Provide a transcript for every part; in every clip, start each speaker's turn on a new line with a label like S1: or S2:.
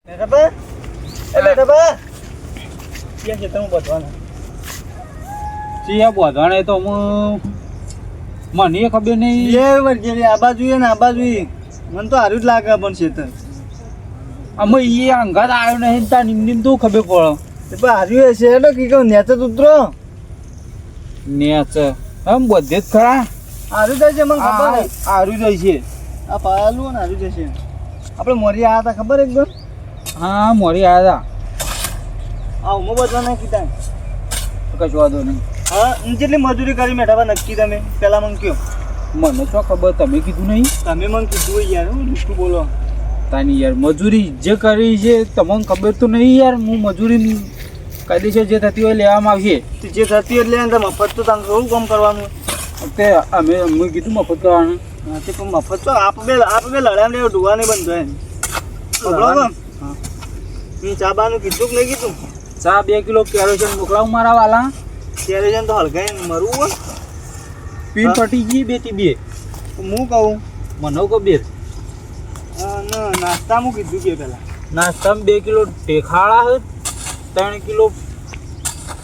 S1: બેટા એ બેટા ક્યાં છે તમે બોધવાના
S2: ચિયા બોધવાને તો મને ખબર નહીં
S1: એ વર્ગેલી આ બાજુ ને આ બાજુ મને તો હારું જ લાગે પણ છે તો
S2: અમે એ અંગાત આવ્યો નહીં તા નિમ તો ખબર પડે
S1: એ પણ હારું છે એટલે કે કહું નેચે ઉતરો
S2: નેચ આમ બધે જ ખરા
S1: હારું જાય છે મને ખબર છે
S2: હારું જાય છે
S1: આ પાલું ને હારું જશે આપણે મોરી આવ્યા હતા ખબર એકદમ
S2: હા મોરી આવ્યા
S1: આ ઉમો બધવાના કીધા
S2: હતા કશું વાંધો નહીં
S1: હા જેટલી મજૂરી કરી મેઠા નક્કી તમે પેલા મને કયો
S2: મને શું ખબર તમે કીધું નહીં
S1: તમે મને કીધું યાર હું દુષ્ટું બોલો
S2: તાની યાર મજૂરી જે કરી છે તમને ખબર તો નહીં યાર હું મજૂરી કાયદેસર જે થતી હોય લેવામાં આવશે
S1: જે થતી એટલે અંદર મફત તો તમે શું કામ કરવાનું
S2: તે અમે કીધું મફત કરવાનું
S1: હા તે પણ મફત તો આપ બે લડામ લેવો ઢુવા નહીં બંધ થાય બરાબર મેં ચા બાનું કીધું કે નહીં કીધું
S2: ચા 2 કિલો કેરોસીન મોકલાવું મારા વાલા
S1: ત્યારે જઈને તો હલકાઈને મરવું હોય
S2: પીન પટી ગઈ બેટી બે
S1: તો હું કહું
S2: મને કહો બે
S1: નાસ્તા હું કીધું કે પેલા
S2: નાસ્તામાં 2 કિલો ટેખાળા છે 3 કિલો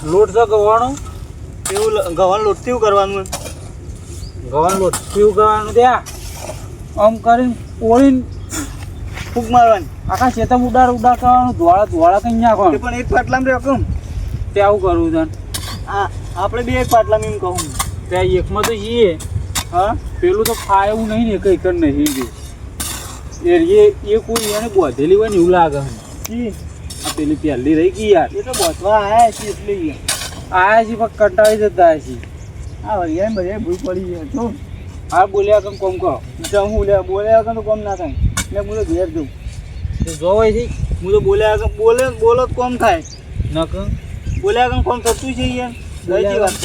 S2: લોટ છે ગવાનો
S1: એવું ગવાનું લોટ કેવું કરવાનું
S2: ગવાનો લોટ કેવું કરવાનું ત્યાં આમ કરીને ઓળીને
S1: ફૂંક મારવાની
S2: આખા ખેતર ઉડાડ કરવાનું ધોળા કઈ નાખવાનું
S1: પણ એક પાટલામાં રહેવું
S2: તે આવું કરવું તને
S1: હા આપણે બે એક પાટલામાં એમ કહું
S2: ત્યાં એકમાં તો જઈએ
S1: હા
S2: પેલું તો ખાય એવું નહીં ને કઈ કર નહીં એ કોઈ એને બોધેલી હોય ને એવું લાગે આ પેલી પહેલી રહી ગઈ યાર
S1: એ તો બોધવા આવ્યા છે એટલે
S2: આયા છે પણ કંટાળી જતા છે
S1: હા વરિયા બધા ભૂલ પડી ગયા તો
S2: હા બોલ્યા કેમ કોમ કરો
S1: હું લે બોલ્યા વગર તો કોમ ના થાય એટલે હું તો ઘેર જઉં
S2: જોવાય છે
S1: હું તો બોલ્યા વગર બોલો તો કોમ થાય
S2: નક
S1: બોલ્યા વગર કોમ થતું છે યાર દઈ વાત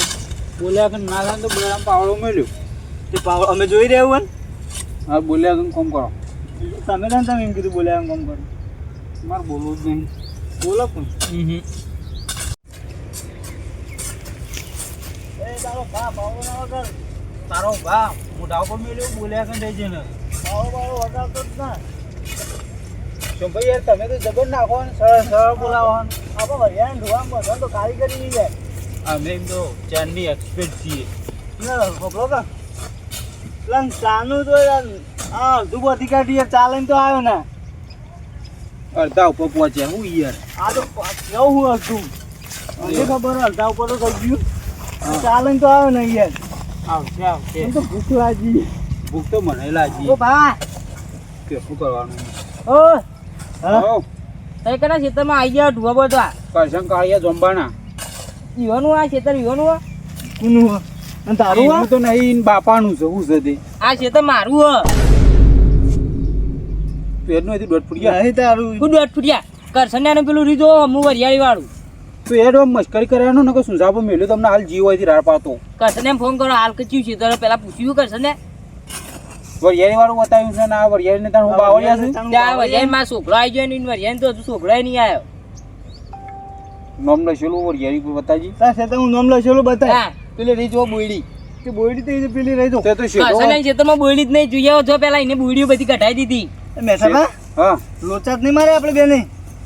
S2: બોલ્યા કે ના થાય તો બોલ્યા પાવડો મળ્યો
S1: તે પાવડો અમે જોઈ રહ્યા હોય ને
S2: હા બોલ્યા કેમ કોમ કરો
S1: તમે તમે એમ કીધું બોલ્યા વગર કોમ કરો
S2: મારે બોલવું જ નહીં
S1: બોલો પણ તારો ભા પાવડો ના વગર
S2: તારો ભા મોઢા ઉપર મળ્યો બોલ્યા કે રહી છે ને
S1: પાવડો વગાડતો જ ના
S2: શું ભાઈ યાર તમે તો જબર નાખો ને સરળ બોલાવવાનું
S1: આપણે વરિયાને ધોવામાં બધા તો કારીગરી નહીં જાય
S2: અમે એમ તો ચાંદની એક્સપર્ટ છીએ
S1: ખબરો કે લંગ ચાનું તો હા અડધું બધી કાઢી યાર ચાલીને તો આવ્યો ને
S2: અડધા ઉપર પહોંચ્યા હું યાર
S1: આ તો કેવું હું અડધું મને ખબર અડધા ઉપર તો થઈ ગયું ચાલીને તો આવ્યો ને યાર
S2: આવશે
S1: એમ તો ભૂખ લાગી
S2: ભૂખ તો મને લાગી
S1: ઓ ભા
S2: કે શું કરવાનું
S1: ઓ
S2: હા
S3: તઈ કના ખેતરમાં આવી ગયા ઢુવા બધા
S2: કરશન કાળિયા જોંબાના
S3: ઈવાનું આ ખેતર ઈવાનું આ
S1: કોનું અને તારું
S2: હું તો નહીં બાપાનું છે હું છે તે
S3: આ ખેતર મારું હ
S2: પેરનું હતી દોઢ ફૂટિયા
S1: નહીં તારું
S3: હું દોઢ ફૂટ્યા કરસન્યાનું પેલું રીધો હું વરિયાળી વાળું
S2: તો એ તો મસ્કરી કર્યાનો ને કે સુંજાબો મેલ્યો તમને હાલ જીવ હોય રાડ પાતો
S3: કરસન્યાને ફોન કરો હાલ કચ્યું છે તો પેલા પૂછ્યું કરસને
S2: વરિયાળી વાળું બતાવ્યું છે ને આ વરિયાળી ને હું બાવળિયા છું
S3: ત્યાં વરિયાળી માં છોકરો આવી ગયો ને વરિયાળી તો હજુ છોકરો નહીં આવ્યો
S2: નામ લખેલું વરિયાળી પર બતાજી
S1: તાર સાથે હું નામ લખેલું બતાય
S3: હા
S1: પેલે રહી જો બોયડી તે બોયડી તો એ પેલી રહી જો
S2: તે તો શેડો
S3: કરસન્યા ખેતરમાં બોયડી જ નહીં જોઈએ જો પેલા એને બોયડીઓ બધી કઢાઈ દીધી
S1: મેઠા ભા
S2: હા
S1: લોચા જ નહીં મારે આપણે બેને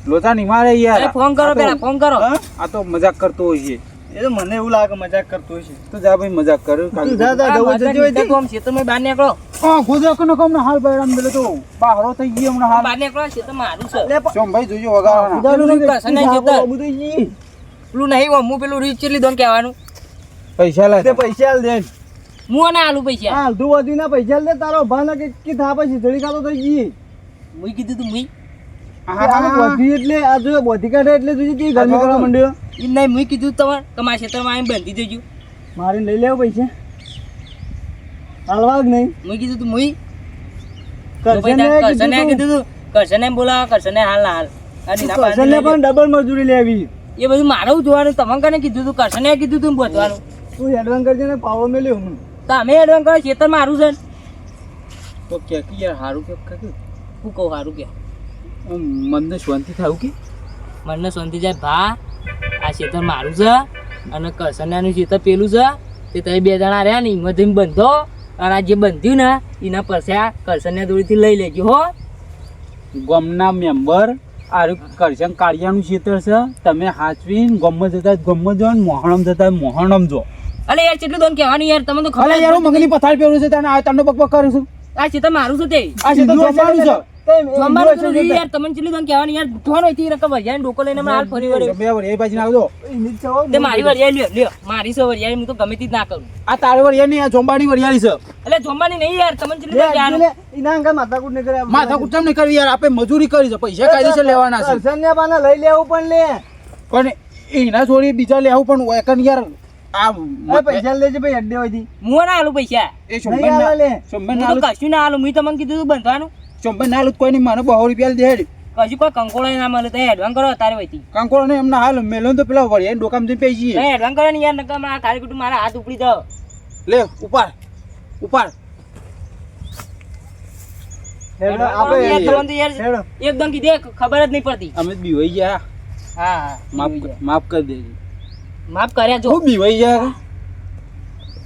S2: લોચા નહીં મારે
S3: અરે
S2: યાર
S3: ફોન કરો પેલા ફોન કરો
S1: હા
S2: આ તો મજાક કરતો હોય છે
S1: એ તો મને એવું લાગે મજાક કરતો હશે
S2: તો જા ભાઈ મજાક કર
S1: તું જા જા
S3: આ
S1: જવું
S3: મજાક
S1: જજો
S3: લીધા તો આમ ખેતરમાં બહાર નીકળો
S2: હા ગોદરા કનો કમ હાલ ભાઈ આમ બેલે તો બાહરો થઈ ગયો હમણાં હાલ
S3: બહાર નીકળો ખેતર મારું છે
S2: ચોમ ભાઈ જોજો વગાડવાના
S3: પેલું કરસન્યા ખેતર
S1: બધું ઈ
S3: પેલું નહીં હું પેલું રીચ ચેટલી દોન કહેવાનું
S2: પૈસા
S1: તે
S2: લાય
S1: પૈસા આલ દે
S3: હું ના આલું પૈસા
S1: હા તું વધી ના પૈસા આલ દે તારો ભાના કે થા પછી ધડી કાતો થઈ ગઈ
S3: મુઈ કીધું તું મુઈ
S1: વધી એટલે આ જો બોધી કાઢે એટલે તું કે ગરમી કરવા માંડ્યો
S3: ઈ નહીં મુઈ કીધું તમારે કે મારા ખેતરમાં આવીને બંધી દેજો
S1: મારી લઈ લેવો પૈસા હાલવા જ નહીં
S3: મુઈ કીધું તું મુઈ
S1: કરશને
S3: કીધું તું કરશને બોલાવો કરશને હાલ ના હાલ અને ના પાડી
S1: કરશને
S3: લેજો.
S1: પણ ડબલ મજૂરી લેવી
S3: એ બધું મારું જોવાનું તમને કને કીધું તું કરશને કીધું તું બોધવાનું
S1: તું એડવાન્સ કરજે ને પાવર મેલ્યો હું
S3: તો અમે એડવાન્સ કરો ખેતર મારું છે ને.
S2: તો કે યાર હારું કે
S3: હું કહું સારું કે
S2: મનને શાંતિ થાય કે
S3: મને શાંતિ જાય ભા આ ખેતર મારું છે અને કરશનાનું ખેતર પેલું છે તે તમે 2 જણા રહ્યા ને એમાં તમે બંધો અને આ જે બંધ્યું ને એના પૈસા કરશનના દોડીથી લઈ લેજો હો
S2: ગામના મેમ્બર આરું કરશન કાળિયાનું ખેતર છે તમે હાચવીને ગમત જતા ગમત જો ને મોહણમ જતા મોહણમ જો
S3: અલે યાર કેટલું દોન કહેવાનું યાર તમને તો
S2: અલે
S3: ખબર
S2: યાર હું મગની પથાર પહેરું છે તને આ તમને બકબક કરું છું
S3: આ ખેતર મારું છે તે
S2: આ ખેતર જોવાનું છે
S3: જમવાનું તો નથી યાર તમને કેટલું દોન કહેવાનું યાર ધોવાનો હતી રકમ ભજાને ડોકો લઈને હમણાં હાલ ફરી વળ્યો
S2: બે વળી એ બાજુ નાખજો
S3: તે મારી વરિયાળી લ્યો લ્યો મારી સો વરિયાળી હું તો ગમે તે જ ના કરું
S2: આ તારે વળિયા નહીં આ જોંબાની વળિયાળી છે
S3: એટલે જમવાની નહીં યાર તમને કેટલું દોન કહેવાનું
S1: એના અંગા માથાકૂટ નહીં કરે
S2: માથા કુટમ નહીં કરવી યાર આપણે મજૂરી કરી છે પૈસા કાયદેસર લેવાના છે
S1: કરશનને પાના લઈ લેવું પણ લે
S2: પણ એના છોડી બીજા લેવું પણ એકન યાર આ
S1: પૈસા લેજે ભાઈ અડ્ડે હોયથી
S3: હું ના આલું પૈસા
S2: એ
S1: નહીં આલે લે
S2: શંભર
S3: હું
S2: ના
S3: તો કશું ના આલું મેં તમને કીધું તું બંધવાનું
S2: શંભર ના આલું કોઈ નહીં મને 100 રૂપિયા દે હેડ
S3: કશું કોઈ કંકોળો ના મળે તો એડવાન્સ કરો તારે વહીથી
S2: કાંકોળો ને એમના હાલ મેલો તો પેલા વળિયા ડોકામ જઈને પૈસી
S3: એડવાન્સ કરો ને યાર નકર મારા તારી કુટુંબ મારા હાથ ઉપડી દો
S2: લે ઉપાડ ઉપાડ
S1: હેડો
S3: આપણે યાર
S1: આપણે
S3: તમને તો યાર
S1: હેડો
S3: એકદમ કીધે ખબર જ નહીં પડતી
S2: અમે બીવાઈ ગયા
S3: હા હા
S2: માફ કરી દેજે
S3: માફ કર્યા જો
S2: હું બીવાઈ ગયા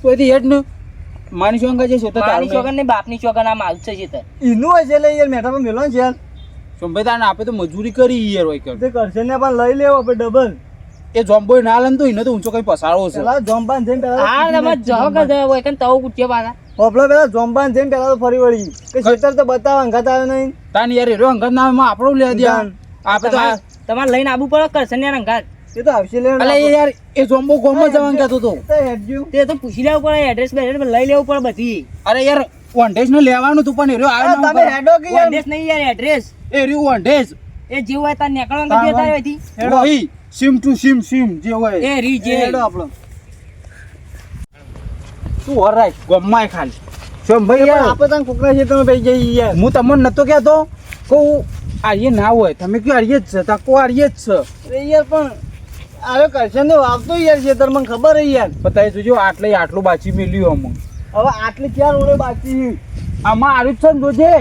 S2: કોઈથી હેડ ને માની શોંગા છે તો
S3: મારી
S2: તારું
S3: છોકર ને બાપની છોકર આ માલ છે તે
S1: એનું હોય છે લે યાર મેઠા પર મેલો છે યાર
S2: શંભર તાને આપે તો મજૂરી કરી યાર હોય કર
S1: તે કરશનને પણ લઈ લેવો આપણે ડબલ
S2: એ જોમ્બોય ના લે તો એને તો ઊંચો કઈ પસારો છે
S1: પેલા જોમ્બાન જઈને
S3: હા તમે જાઓ કે જાઓ એકન તવો કુટ્યો પાછા
S1: હોપલો પેલા જોમ્બાન જઈને પેલા તો ફરી વળી કે ખેતર તો બતાવ અંગાત આવ્યો નહીં
S2: તાને યાર એરો અંગત ના માં આપણો લે દે આપે તો
S3: તમારે લઈને આબુ પડે કરશે ને અંગાત
S1: એ તો આવશે લે
S2: અલે યાર એ જોમ્બો ગોમમાં જવાનું કહેતો તો
S1: તો હેડજો
S3: તે તો પૂછી લેવું પડે એડ્રેસ બેડ્રેસ લઈ લેવું પડે બધી
S2: અરે યાર વંડેજ ને લેવાનું તું પણ એરો આવ્યો ના
S1: તમે હેડો કે યાર
S3: એડ્રેસ નહીં યાર એડ્રેસ
S2: એ રહ્યું વંડેજ
S3: એ જેવું હોય તાર નીકળવા કદી તારે હોયથી
S2: વહી સિમ ટુ સિમ જે હોય
S3: એ રી જે
S1: હેડો આપણો
S2: તું હરાય ગોમમાં ખાલી શંભર યાર
S1: આપણે તને કોકરા છે તમે પઈ જઈ યાર
S2: હું તમને નતો કહેતો કહું આર્ય ના હોય તમે કયો આર્ય જ છે તાકો આર્ય જ છે
S1: અરે યાર પણ આરે કરશન ને વાવતો યાર ખેતર મને ખબર હે યાર
S2: બતાવી જોજો આટલું બાચી મેલ્યું અમુક
S1: હવે આટલી ચાર ઓળે બાકી
S2: આમાં આર્યું છે ને જોજે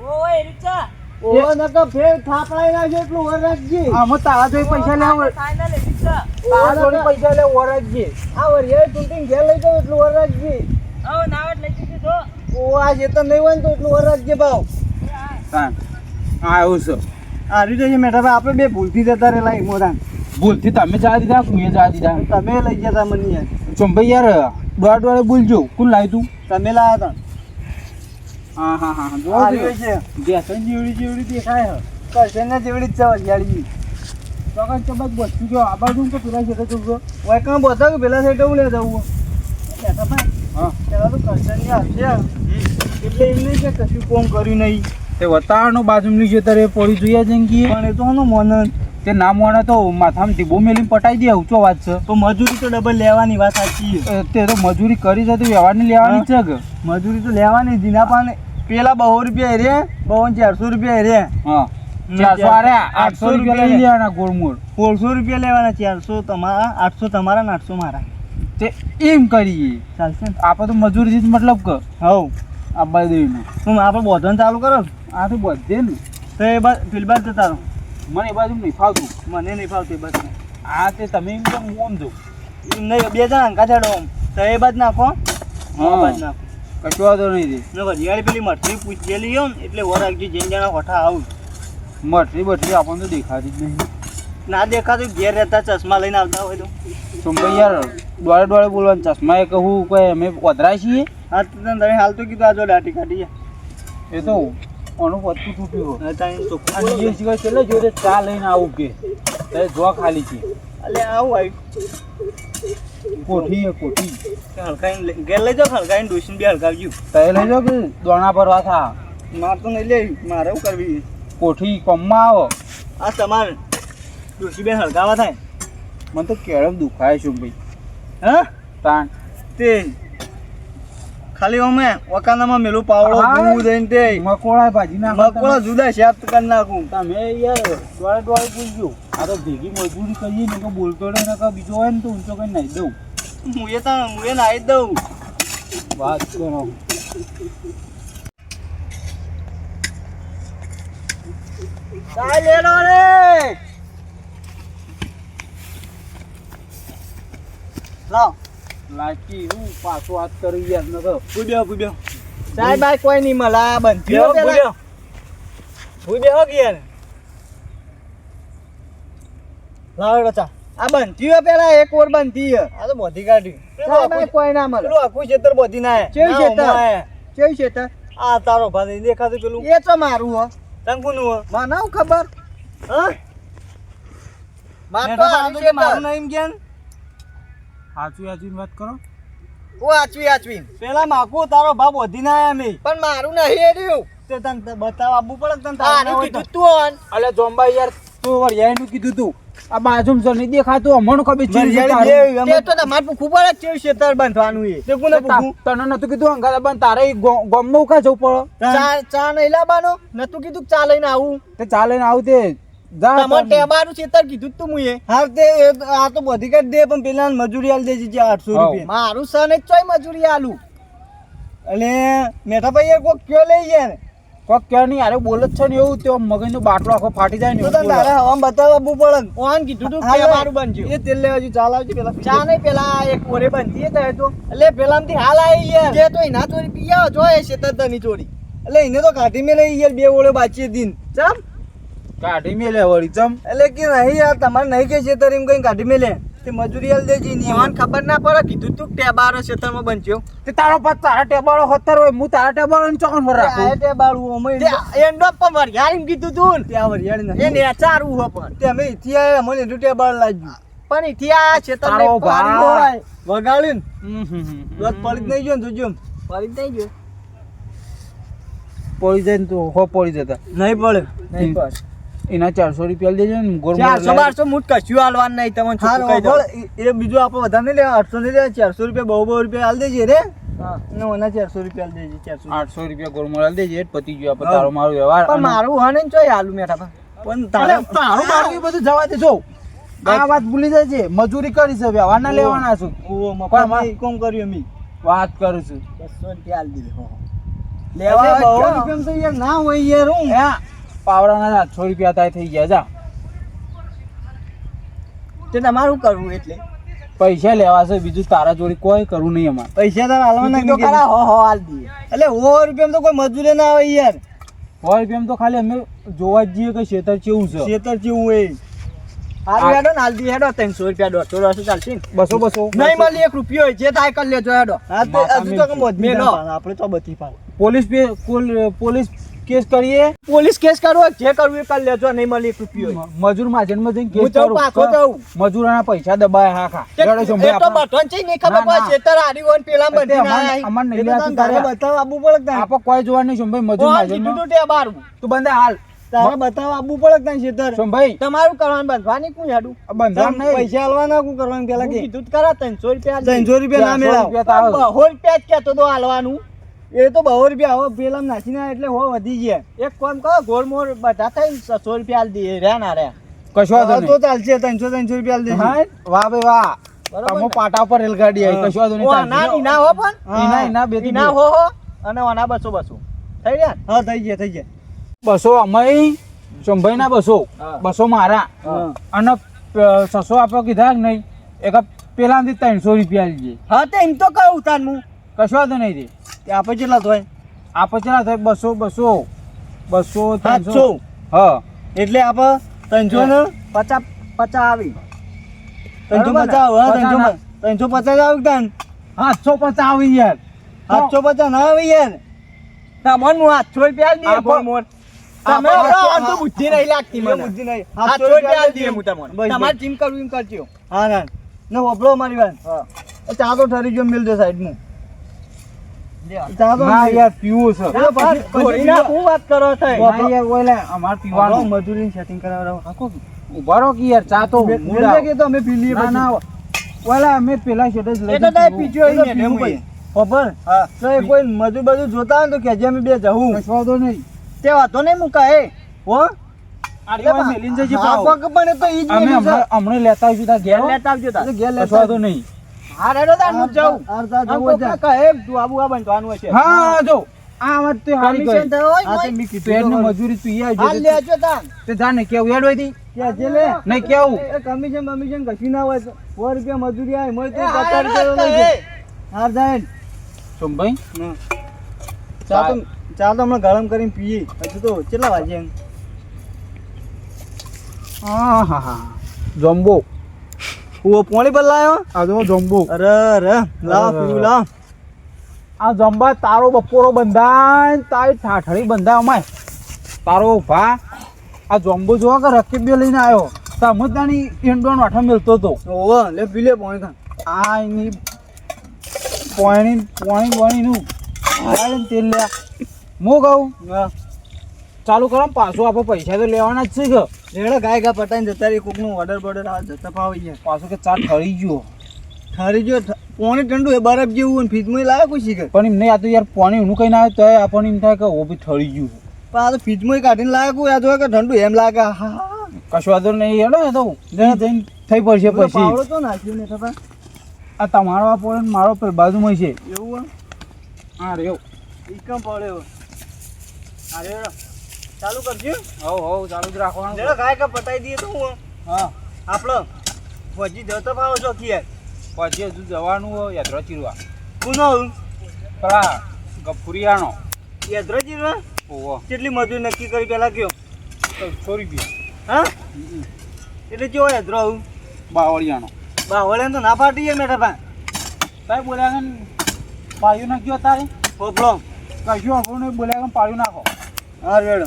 S3: ઓય રીચા
S1: ઓવો નકા ફેર થાપડાઈ નાખજો એટલું વર રાખજે
S2: આમાં તારા જોઈ પૈસા લેવા
S3: ફાઇનલ રીચા
S2: તારા જોઈ પૈસા લેવા વરજજે
S1: આ વર યાર તૂટીને ઘેર લઈ જાવ એટલું વર રાખજે
S3: હવે નાવટ લઈ જજો જો
S1: ઓ આ ખેતર નહીં હોય ને તો એટલું વર રાખજે ભાવ
S2: હા આવ્યું છે
S1: આરી જઈએ મેઠા ભાઈ આપણે બે ભૂલથી જતા રે લાઈ મોરાન
S2: ભૂલથી તમે જા દીધા કુએ જા દીધા
S1: તમે લઈ ગયા તા મને યાર
S2: ચંભાઈ યાર દોડે બોલજો કોણ લાવી તું
S1: તમે લાયા તા
S2: હા હા હા જો
S1: આરી છે
S2: બેસન જેવડી દેખાય હે
S1: કરશન ને જેવડી જ છે વરિયાળી
S2: તો કઈ ચબક બચ્ચું જો આ બાજુ તો પેલા છે તો જો
S1: ઓય કાં બતાવ કે પેલા સાઈડ હું લે જવું મેઠા ભાઈ
S2: હા
S1: પેલા તો કરશન ની આવશે એટલે એમ નહીં કે કશું કોમ કર્યું નહીં
S2: તે વતાણો બાજુની છે તારે પડી જોઈએ જંગી
S1: પણ એ તો હનો મોનન
S2: તે ના મોણે તો માથામાં ટીબો મેલીને પટાઈ દે ઊંચો વાત છે
S1: તો મજૂરી તો ડબલ લેવાની વાત સાચી છે
S2: તે તો મજૂરી કરી છે તો વ્યવહારની લેવાની છે કે
S1: મજૂરી તો લેવાની જીના પાને પેલા 200 રૂપિયા રે 400 રૂપિયા રે
S2: હા 400 આરે 800 રૂપિયા લઈ લેવાના ગોળમોળ
S1: 400 રૂપિયા લેવાના 400 તમારા 800 તમારા ને 800 મારા
S2: તે એમ કરીએ
S1: ચાલશે ને
S2: આપણે તો મજૂરી જ મતલબ કે
S1: હવ
S2: આબા દેવીને
S1: તું આપણે બોધન ચાલુ કરો
S2: આ તો બધે ને
S1: તો એ બાદ ફિલબાદ જતા રહો
S2: મને એ બાજુ નહીં ફાવતું
S1: મને નહીં ફાવતી બસ
S2: આ તે તમે એમ તો હું આમ જો
S1: નહીં બે જણા અંકા છાડો તો એ બાદ નાખો
S2: હા.
S1: બાદ નાખો
S2: કશો વાંધો નહીં દે
S1: ને વરિયાળી પેલી મઠરી પૂછેલી હો ને એટલે વરાગજી જેન જણા હોઠા આવું
S2: મટરી બટરી આપણને તો દેખાતી જ નહીં
S1: ના દેખાતું ઘેર રહેતા ચશ્મા લઈને આવતા હોય તો
S2: ચંભાઈ યાર દોડે બોલવાનું ચશ્મા એ કહું કોઈ અમે પધરાય છીએ
S1: હા તો તમે હાલ તો કીધું આ જો દાટી કાઢી
S2: એ તો આનું પત્તું તૂટ્યું
S1: જાય
S2: અને એ સિવાય છેલ્લે જોડે ચા લઈને આવું કે તારે જો ખાલી છે
S1: એટલે આવું આવ્યું
S2: કોઠી કોઠી
S1: હલકાઈને ઘેર લઈ જાઓ હલકાઈને ડોસીને બે હલકાવજો
S2: તય લઈ જાઓ કે દોણા પર થા
S1: મારે તો નહીં લેવી મારે શું કરવી
S2: કોઠી કોમમાં આવો
S1: આ તમારે ડોસી બેન હલકાવા થાય
S2: મને તો કેળમ દુખાય છે ભાઈ
S1: હા
S2: તાણ
S1: તે ખાલી અમે વકાનામાં મેલું પાવડો
S2: હા.
S1: દૂધ દઈને તે
S2: મકોડા ભાજી ના
S1: મકોડા જુદા શેપ કરી નાખું
S2: તમે યાર દોડે બોલજો આ તો ભેગી મજૂરી કરીએ ને કે બોલતો રહે ને કે બીજો હોય ને તો ઊંચો કઈ નાઈ દઉં
S1: હું એ નાઈ જ દઉં
S2: વાત કરો
S1: ચાલ લેડો રે લાવ
S2: લાકી હું પાછો હાથ કરી યાર ન તો
S1: પૂબ્યો સાહેબ આ કોઈ નહીં મળે આ બંધ ભૂબ્યો ગયા લાવ રચા આ બનતી હોય પેલા એક ઓર બનતી હે આ તો બોધી કાઢી કોઈ ના મળે પેલું આખું ખેતર બોધી ના કેવું ખેતર આ તારો ભાઈ દેખાતું પેલું એ તો મારું હો તંકુનું હો મને ખબર હા માર તો મારું નામ કેમ
S2: સાચું વાત કરો.
S1: ઓ આચવી પેલા માકુ તારો ભાવ બોધી ના આયા મે પણ મારું નહીં એર્યું તે તને બતાવ આપવું પડે તને તારું કીધું તું
S2: અલે જોંબા યાર તું વરિયાળીનું કીધું તું આ બાજુમાં જો નહીં દેખાતું અમણ ખબર છે
S1: તે તો તમાર પૂખું પડે છે ખેતર બાંધવાનું એ તે કોને પૂખું
S2: તને નતું કીધું અંગારા બંધ તારે ગોમમાં ઉકા જવું પડે
S1: ચા નહીં લાવવાનો નતું કીધું ચા લઈને આવું
S2: તે ચા લઈને આવું તે જા
S1: તમાર ટેબારું ખેતર કીધું તું મુએ હા તે આ તો બધી કરી દે પણ પેલા મજૂરી આલ દેજી 800 રૂપિયા મારું સન જ ચોય મજૂરી આલું એટલે મેઠા ભાઈ કોક કયો લઈ ગયા ને
S2: કોક ક્યાં નહીં અરે બોલ જ છે ને એવું તો મગજનો બાટલો આખો ફાટી જાય ને
S1: તો તારે હવા બતાવવું પડે ઓન કીધું તું કે મારું બનજો એ તેલ લેવા જો ચાલ આવજો પેલા ચા નહીં પેલા એક ઓરે બનતી તો એટલે પેલામાંથી હાલ આવી યાર કે તો એના ચોરી પીયા જો એ શેતરની ચોરી એટલે એને તો કાઢી મે લઈ યાર બે ઓળે બાચી દીન ચમ
S2: કાઢી મેલે વળી ચમ
S1: એટલે કે નહીં યાર તમારે નહીં કે શેતર એમ કઈ કાઢી મેલે તે મજૂરી આલ દેજી ની ઓન ખબર ના પડે કીધું તું ટેબારો શેતરમાં બનજો
S2: તે તારો પાસ તારા ટેબાળો 70 હોય હું તારા ટેબાળો ને ચોકન પર રાખું
S1: આ ટેબાળું ઓમે એન્ડો પર વરિયાળી કીધું તું ત્યાં વરિયાળી નહીં એ નેચારું હો પણ તે અમે ઇથી આયા મને એટલું ટેબાળ લાગ્યું પણ ઇથી આ શેતર ને પાડી વગાડ્યું દોત પડી નહીં ગયો ને જોજો પડી નહીં ગયો
S2: પડી જાય ને તો હો પડી જતા
S1: નહીં પડે નહીં પડે
S2: એના 400 રૂપિયા દેજો ને ગોળ
S1: 400 1200 મુટ કશું હાલવાનું નહીં તમને છોકું કહી દો એ બીજું આપણે વધારે નહીં લેવા 800 નહીં લેવા 400 રૂપિયા બહુ રૂપિયા હાલ દેજે રે હા ને ઓના 400 રૂપિયા હાલ દેજે
S2: 800 રૂપિયા ગોળ મોલ દેજે પતી ગયો આપણે તારો મારો વ્યવહાર
S1: પણ મારું હને ચોય હાલું મેઠા પણ તારું
S2: મારું બધું જવા દે જો આ વાત ભૂલી જજે મજૂરી કરી છે વ્યવહાર ના લેવાના છું
S1: ઓ મફત કોમ કર્યું મી
S2: વાત કરું છું
S1: 200 રૂપિયા હાલ દીધે હો લેવા બહુ રૂપિયા તો યાર ના હોય યાર હું
S2: હે પાવડાના 700 રૂપિયા થાય થઈ ગયા જા
S1: તે તમારું કરવું એટલે
S2: પૈસા લેવા છે બીજું તારા જોડી કોઈ કરવું નહીં અમારે
S1: પૈસા તાર હાલવાના તો ખરા હો હાલ દીએ એટલે 100 રૂપિયા તો કોઈ મજૂરી ના આવે યાર
S2: 100 રૂપિયા તો ખાલી અમે જોવા જ જઈએ કે ખેતર કેવું છે
S1: ખેતર કેવું હોય હાલ હેડો ને હાલ દી હેડો 300 રૂપિયા 150 ચાલશે
S2: 200
S1: નહીં મળી 1 રૂપિયો જે થાય કરી લેજો હેડો હા તો હજુ તો મોજમેલો આપણે તો બધી પાલ
S2: પોલીસ કેસ કરીએ
S1: પોલીસ કેસ કરવો જે કરવું એ કરી લેજો નહીં મળી 1 રૂપિયો
S2: મજૂર માજનમાં જઈને
S1: હું
S2: કેસ
S1: તો
S2: કરું
S1: પાછો જાઉં
S2: મજૂરોના પૈસા દબાયા હા ખા
S1: એ તો બટન છે નહીં ખબર પડે ખેતર આડી હોય પેલા બધી ના
S2: અમાર નહીં લેતું તારે
S1: બતાવ આપવું પડે
S2: આપો કોઈ જોવા નહીં સોમભાઈ મજૂર માજનમાં
S1: કીધું તે બારું
S2: તું બંધા હાલ
S1: તારે બતાવ આપવું પડે તને ખેતર
S2: સોમભાઈ
S1: તમારું કરવાનું બંધવાની કોણ હેડું
S2: બંધવાનું નહીં
S1: પૈસા આલવાના કોણ કરવાનું પેલા કે કીધું કરા 300 રૂપિયા
S2: 300 રૂપિયા ના મેળાવ
S1: 200 રૂપિયા જ કહેતો તો આલવાનું એ તો 200 રૂપિયા હવે પેલા નાખીને એટલે હો વધી ગયા એક કામ કરો ગોળ મોર બધા થઈને 600 રૂપિયા આલ દે રહ્યા ના રહ્યા
S2: કશો વાંધો નહીં
S1: તો ચાલશે 300 રૂપિયા આલ દે
S2: વાહ ભાઈ વાહ તમો પાટા પર રેલગાડી આવી કશો વાંધો નહીં ચાલશે
S1: ના હો પણ
S2: ઇના બે
S1: ના હો અને ઓના 200 થઈ ગયા હા થઈ ગયા
S2: 200 અમે સોમભાઈ ના 200 મારા અને 600 આપો કીધા કે નહીં એક પેલાથી 300 રૂપિયા લીજે
S1: હા તો એમ તો કહું તાન હું
S2: કશો વાંધો નહીં
S1: તે આપે કેટલા થાય
S2: આપો કેટલા થાય 200
S1: 700
S2: હા
S1: એટલે આપ 300 ને 50 આવી 350 હા 350 આવી તાન
S2: 750 આવી યાર
S1: 750 ના આવી યાર તમન હું 800 રૂપિયા દે બોલ મોર તમે તો બુદ્ધિ નહીં લાગતી મને બુદ્ધિ નહીં 800 રૂપિયા દે હું તમને તમારે જીમ કરવું એમ કરજો હા ના ને વપરો મારી વાત હા ચા તો ઠરી ગયો મિલ દે સાઈડ માં
S2: ના યાર પીવું છે
S1: હું વાત કરો છો
S2: ના યાર ઓલા અમાર પીવાનું
S1: મજૂરી સેટિંગ કરાવરાવ આખો
S2: ઉભા રહો કે યાર ચા તો
S1: મૂડા કે તો અમે પી લઈએ
S2: ના ના ઓલા અમે પેલા શેડ જ લઈ
S1: એ તો તાય પીજો એ પીવું ભાઈ ખબર હા તો એ કોઈ મજૂર બધું જોતા હોય તો કેજે અમે બે જવું
S2: કશો નહીં
S1: તે વાતો નહીં મુકા એ હો
S2: આરે મેલીન જજી
S1: પાવ પગ બને તો ઈ જ
S2: અમે હમણે લેતા આવીશું તા ઘેર
S1: લેતા આવજો તા
S2: ઘેર લેતા તો નહીં
S1: હા રેડો તા હું જાઉં આરતા જવો જા કહે તું આબુ આ બનવાનું હશે
S2: હા જો આ વાત તે હારી
S1: કમિશન
S2: ગઈ
S1: થયો હોય
S2: આ તે મી કીધું પેડ મજૂરી તું ઈ
S1: હાલ લેજો તા
S2: તે જાને કેવું હેડ હોય દી
S1: કે જે લે
S2: નહીં કેવું
S1: એ કમિશન કશી ના હોય 100 રૂપિયા મજૂરી આવે મોય તું 50 રૂપિયા લઈ હાર જાય
S2: સોમભાઈ
S1: ચા તો હમણાં ગરમ કરીને પીએ હજુ તો કેટલા વાગે
S2: હા હા હા જમ્બો
S1: કૂવો પોણી પર લાયો
S2: આ જો જમ્બો
S1: અરે અરે લાવ પીવું લાવ
S2: આ જંબા તારો બપોરો બંધાય તારી ઠાઠડી બંધાય અમાય તારો ભા આ જમ્બો જોવા કે રકીબ બે લઈને આવ્યો સમજદાની ઈંડોન વાઠા મેલતો હતો
S1: ઓહો લે પી લે પોણી થા
S2: આ એની પોણીનું તેલ લે હું કહું ચાલુ કરો પાછું આપણે પૈસા તો લેવાના જ છે કે
S1: રેડો ગાય ગા પટાઈને જતા રહી કોકનું ઓર્ડર બોર્ડર આ જતા પાવી ગયા
S2: પાછું કે ચા ઠરી ગયો
S1: ઠરી ગયો પોણી ઠંડુ એ બરફ જેવું અને ફ્રીજમાં લાવે કોઈ શીખે
S2: પણ એમ નહીં આ તો યાર પાણી ઊનું કઈ ના આવે તો આપણને એમ થાય કે ઓ બી ઠરી ગયું
S1: પણ આ તો ફ્રીજમાં કાઢીને લાવે કોઈ આ જો કે ઠંડુ એમ લાગે હા
S2: કશું વાંધો નહીં હેડો એ તો જઈને થઈ પડશે પછી
S1: પાવડો તો નાખ્યું ને ખબર
S2: આ તમારો આ પડે ને મારો પેલ બાજુમાં છે
S1: એવું
S2: હા રેવ
S1: એકમ પડ્યો હા રેડો ચાલુ કરજો
S2: હવ ચાલુ જ રાખવાનું
S1: રેડો ગાય કા પટાઈ દઈએ તો હું
S2: હા
S1: આપણો પછી જતો પાવો છો કે
S2: પછી હજુ જવાનું હોય યાત્રા ચીરવા
S1: કુનો
S2: પેલા ગફુરિયાનો
S1: યાત્રા ચીરવા
S2: ઓહો
S1: કેટલી મજૂરી નક્કી કરી પેલા કયો
S2: 100 રૂપિયા
S1: હા એટલે કેવો યાત્રા હું
S2: બાવળિયાનો
S1: બાવળે તો ના પાડીએ મેઠા પા
S2: સાહેબ બોલ્યા કે પાયું નાખ્યો તારે
S1: પોપડો
S2: કશું આપણું નહીં બોલ્યા કે પાયું નાખો
S1: હા રેડો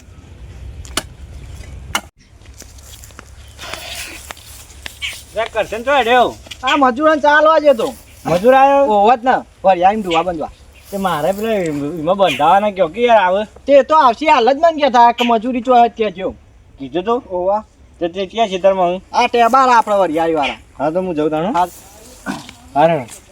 S1: કરશન તો હેડ્યો આ મજૂરન ચાલવા જતો મજૂર આવ્યો ઓવત ને ભર્યા એમ ધુવા બંધવા તે મારે પેલા એમાં બંધાવાના કયો કે યાર આવે તે તો આવશે હાલ જ બન ગયા હતા કે મજૂરી ચો જ કહેજો કીધું તો ઓવા તે ક્યાં ખેતરમાં હું આ ટેબાર આપણે વરિયાળી વાળા હા તો હું જઉં તાણું હા હા